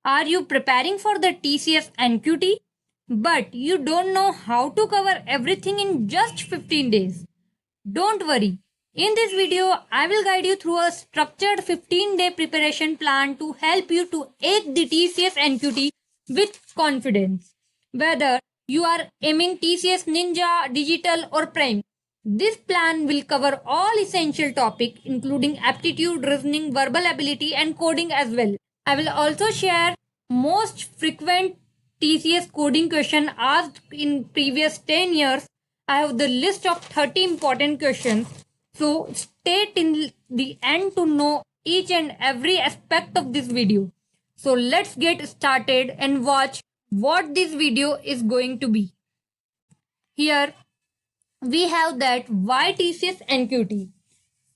Are you preparing for the TCS NQT? But you don't know how to cover everything in just 15 days. Don't worry. In this video, I will guide you through a structured 15-day preparation plan to help you to ace the TCS NQT with confidence. Whether you are aiming TCS Ninja, Digital or Prime, this plan will cover all essential topics including aptitude, reasoning, verbal ability and coding as well. I will also share most frequent TCS coding question asked in previous 10 years. I have the list of 30 important questions. So stay till the end to know each and every aspect of this video. So let's get started and watch what this video is going to be. Here we have that why TCS NQT.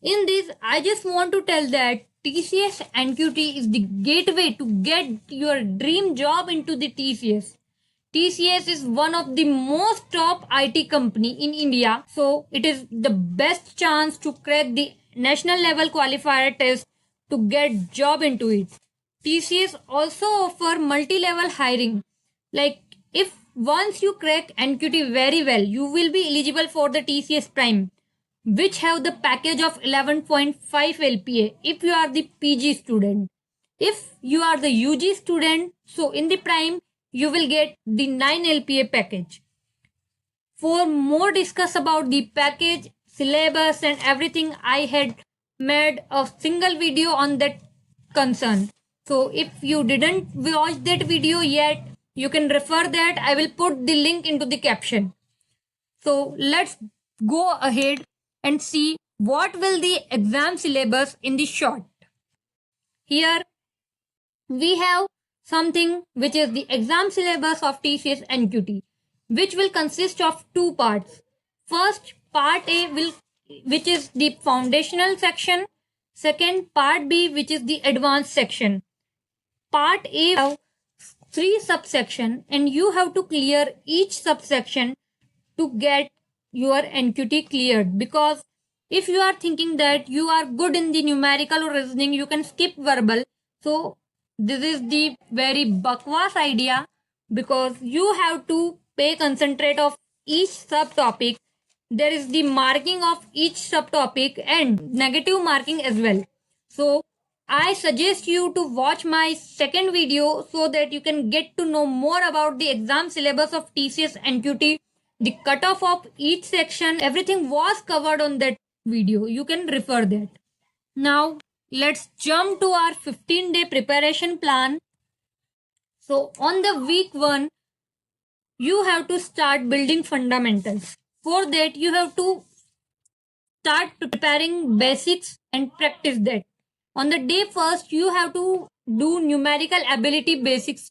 In this, I just want to tell that TCS NQT is the gateway to get your dream job into the TCS. TCS is one of the most top IT company in India, so it is the best chance to crack the national level qualifier test to get job into it. TCS also offer multi-level hiring. Like if once you crack NQT very well, you will be eligible for the TCS Prime, which have the package of 11.5 LPA if you are the PG student. If you are the UG student, so in the Prime, you will get the 9 LPA package. For more discuss about the package, syllabus and everything, I had made a single video on that concern. So if you didn't watch that video yet, you can refer that. I will put the link into the caption. So let's go ahead and see what will the exam syllabus in the short. Here we have something which is the exam syllabus of TCS NQT, which will consist of two parts. First, part A will, which is the foundational section. Second, part B, which is the advanced section. Part A have three subsection and you have to clear each subsection to get your NQT cleared, because if you are thinking that you are good in the numerical or reasoning, you can skip verbal. So this is the very bakwas idea, because you have to pay concentrate of each subtopic. There is the marking of each subtopic and negative marking as well. So I suggest you to watch my second video so that you can get to know more about the exam syllabus of TCS NQT, the cutoff of each section. Everything was covered on that video. You can refer that. Now let's jump to our 15-day preparation plan. So on the week 1, you have to start building fundamentals. For that, you have to start preparing basics and practice that. On the day first, you have to do numerical ability basics.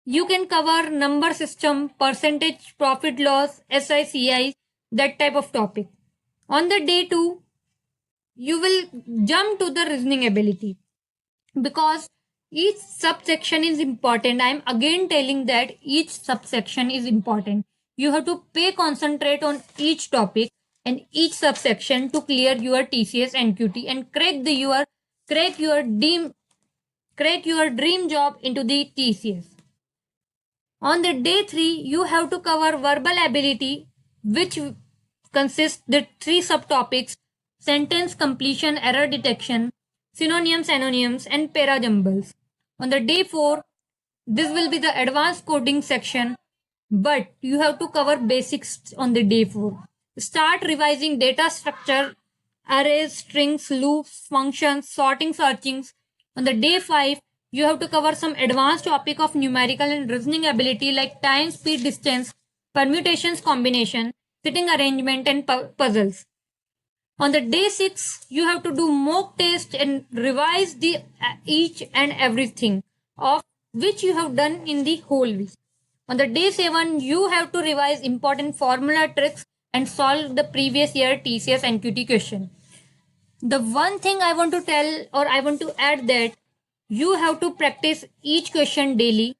You can cover number system, percentage, profit loss, SICI, that type of topic. On the day 2, you will jump to the reasoning ability, because each subsection is important. I am again telling that each subsection is important. You have to pay concentrate on each topic and each subsection to clear your TCS NQT and crack your dream job into the TCS. On the day 3, you have to cover verbal ability, which consists the three subtopics: sentence completion, error detection, synonyms, synonyms, and para jumbles. On the day 4, this will be the advanced coding section, but you have to cover basics on the day 4. Start revising data structure, arrays, strings, loops, functions, sorting, searchings. On the day 5, you have to cover some advanced topic of numerical and reasoning ability like time, speed, distance, permutations, combination, sitting arrangement, and puzzles. On the day 6, you have to do mock test and revise the each and everything of which you have done in the whole week. On the day 7, you have to revise important formula tricks and solve the previous year TCS NQT question. The one thing I want to tell, or I want to add, that you have to practice each question daily.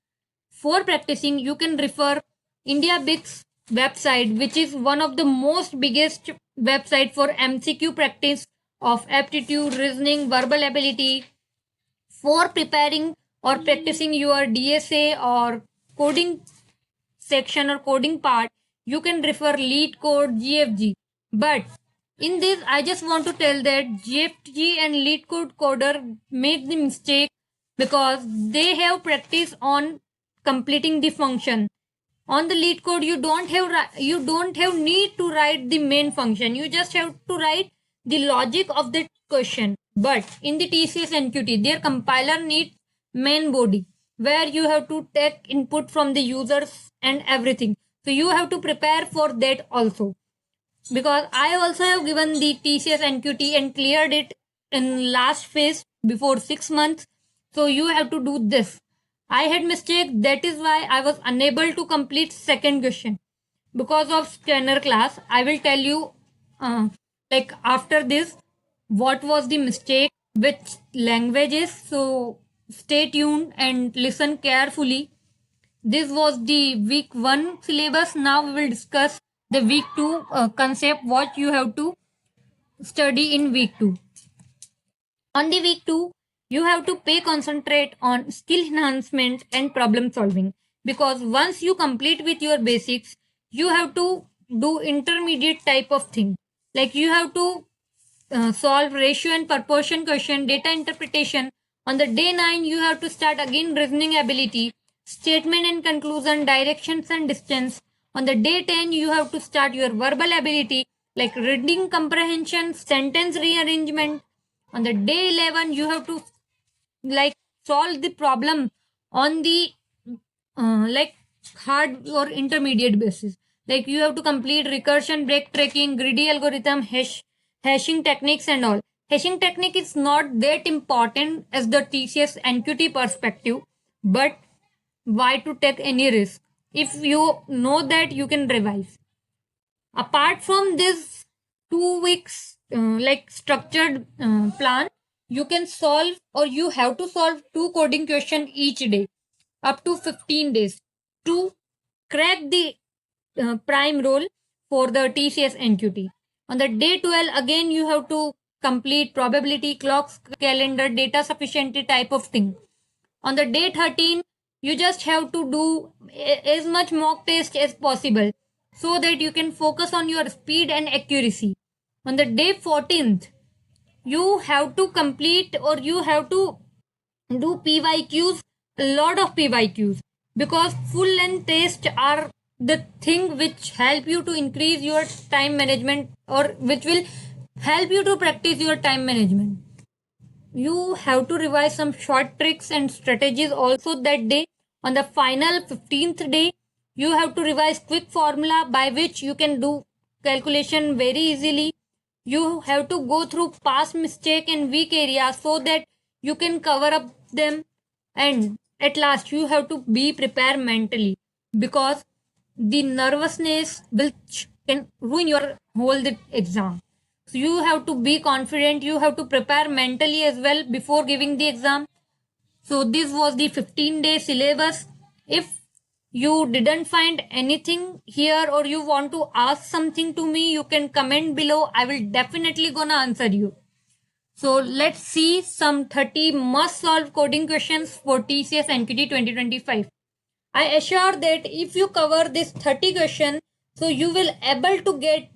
For practicing, you can refer India Bix website, which is one of the most biggest website for MCQ practice of aptitude, reasoning, verbal ability. For preparing or practicing your DSA or coding section or coding part, you can refer lead code GFG. But in this, I just want to tell that GFG and lead code coder make the mistake because they have practice on completing the function. On the lead code, you don't have need to write the main function. You just have to write the logic of the question. But in the TCS NQT, their compiler needs main body where you have to take input from the users and everything. So you have to prepare for that also. Because I also have given the TCS NQT and cleared it in last phase before 6 months. So you have to do this. I had mistake, that is why I was unable to complete second question. Because of scanner class, I will tell you like after this what was the mistake, which languages. So stay tuned and listen carefully. This was the week 1 syllabus. Now we will discuss the week 2 concept, what you have to study in week 2. On the week 2, you have to pay concentrate on skill enhancement and problem solving, because once you complete with your basics, you have to do intermediate type of thing. Like you have to solve ratio and proportion question, data interpretation. On the day 9, you have to start again reasoning ability, statement and conclusion, directions and distance. On the day 10, you have to start your verbal ability like reading comprehension, sentence rearrangement. On the day 11, you have to like solve the problem on the like hard or intermediate basis. Like you have to complete recursion, break tracking, greedy algorithm, hashing techniques and all. Hashing technique is not that important as the TCS NQT perspective, but why to take any risk? If you know that, you can revise. Apart from this 2 weeks like structured plan, you can solve or you have to solve 2 coding questions each day up to 15 days to crack the prime role for the TCS NQT. On the day 12, again you have to complete probability, clocks, calendar, data sufficiency type of thing. On the day 13, you just have to do as much mock test as possible so that you can focus on your speed and accuracy. On the day 14th, you have to complete or you have to do PYQs, a lot of PYQs, because full length tests are the thing which help you to increase your time management or which will help you to practice your time management. You have to revise some short tricks and strategies also that day. On the final 15th day, you have to revise quick formula by which you can do calculation very easily. You have to go through past mistake and weak areas so that you can cover up them. And at last, you have to be prepared mentally, because the nervousness will can ruin your whole exam. So you have to be confident, you have to prepare mentally as well before giving the exam. So this was the 15-day syllabus. If you didn't find anything here or you want to ask something to me, you can comment below. I will definitely gonna answer you. So let's see some 30 must solve coding questions for TCS NQT 2025. I assure that if you cover this 30 question, so you will able to get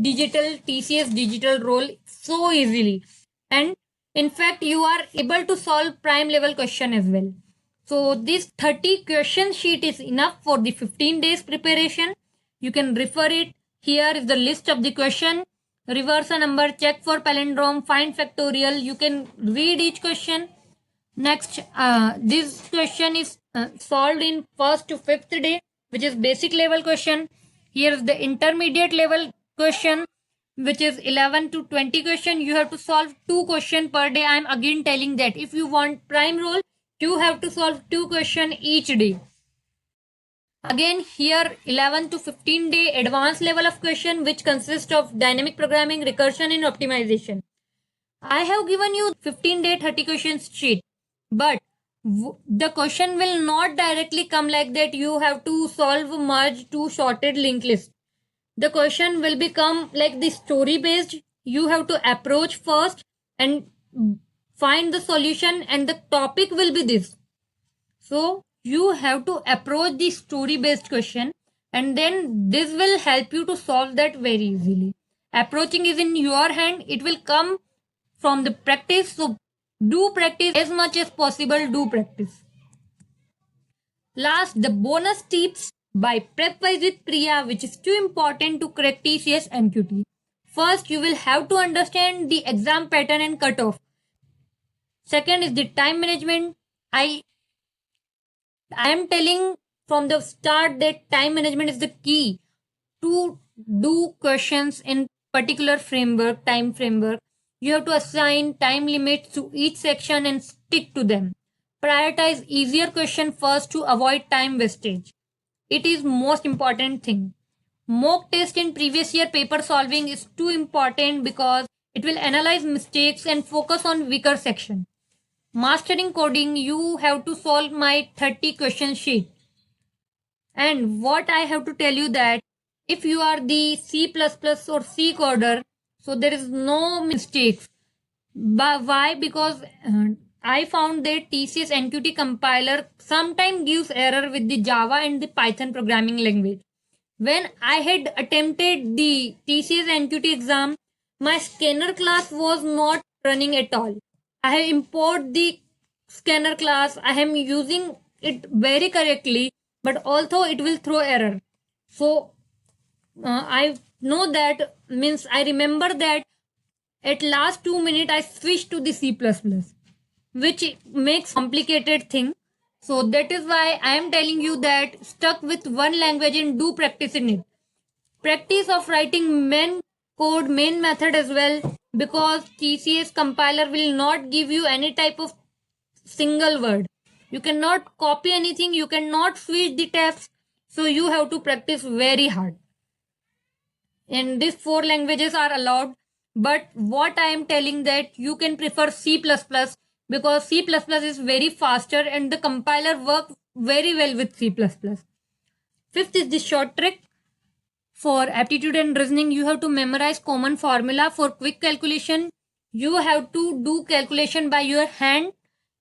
digital TCS digital role so easily, and in fact you are able to solve prime level question as well. So this 30 question sheet is enough for the 15 days preparation. You can refer it. Here is the list of the question. Reverse a number, check for palindrome, find factorial. You can read each question. Next, this question is solved in first to fifth day, which is basic level question. Here is the intermediate level question, which is 11 to 20 question. You have to solve 2 questions per day. I am again telling that if you want prime role, you have to solve 2 questions each day. Again, here 11 to 15 day advanced level of question, which consists of dynamic programming, recursion, and optimization. I have given you 15-day 30 questions sheet, but the question will not directly come like that. You have to solve merge to sorted linked list. The question will become like the story based. You have to approach first and find the solution, and the topic will be this. So you have to approach the story based question, and then this will help you to solve that very easily. Approaching is in your hand, it will come from the practice. So do practice as much as possible, do practice. Last, the bonus tips by Prepwise with Priya, which is too important to crack TCS and QT. First, you will have to understand the exam pattern and cutoff. Second is the time management. I am telling from the start that time management is the key to do questions in particular framework, time framework. You have to assign time limits to each section and stick to them. Prioritize easier question first to avoid time wastage. It is most important thing. Mock test in previous year paper solving is too important because it will analyze mistakes and focus on weaker section. Mastering coding, you have to solve my 30 question sheet. And what I have to tell you that if you are the C++ or C coder, so there is no mistakes. But why? Because I found that TCS NQT compiler sometimes gives error with the Java and the Python programming language. When I had attempted the TCS NQT exam, my scanner class was not running at all. I have imported the scanner class. I am using it very correctly, but although it will throw error. So I know that, means I remember that at last 2 minutes I switched to the C++, which makes complicated thing. So that is why I am telling you that stuck with one language and do practice in it. Practice of writing main code, main method as well, because TCS compiler will not give you any type of single word. You cannot copy anything, you cannot switch the tabs, so you have to practice very hard. And these four languages are allowed, but what I am telling that you can prefer C++ because C++ is very faster and the compiler works very well with C++. Fifth is the short trick. For aptitude and reasoning, you have to memorize common formula. For quick calculation, you have to do calculation by your hand.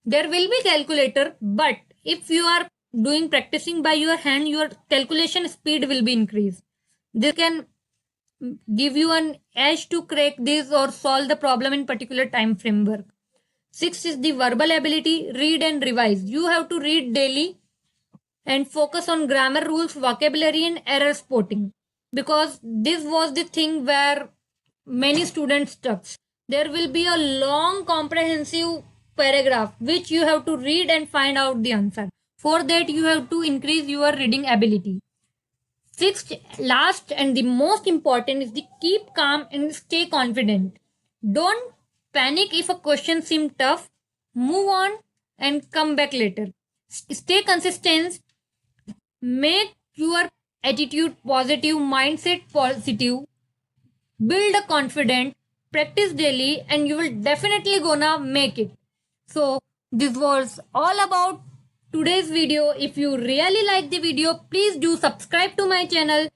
There will be calculator, but if you are doing practicing by your hand, your calculation speed will be increased. This can give you an edge to crack this or solve the problem in particular time framework. Sixth is the verbal ability, read and revise. You have to read daily and focus on grammar rules, vocabulary and error spotting, because this was the thing where many students stuck. There will be a long comprehensive paragraph which you have to read and find out the answer. For that you have to increase your reading ability. Sixth, last and the most important is the keep calm and stay confident. Don't panic if a question seems tough. Move on and come back later. Stay consistent. Make your attitude positive, mindset positive. Build a confident. Practice daily, and you will definitely gonna make it. So this was all about today's video. If you really like the video, please do subscribe to my channel,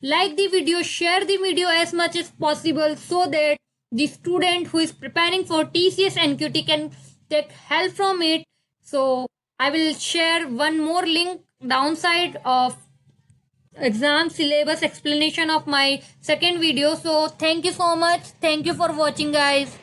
like the video, share the video as much as possible so that the student who is preparing for TCS NQT can take help from it. So I will share one more link downside of exam syllabus explanation of my second video. So thank you so much. Thank you for watching, guys.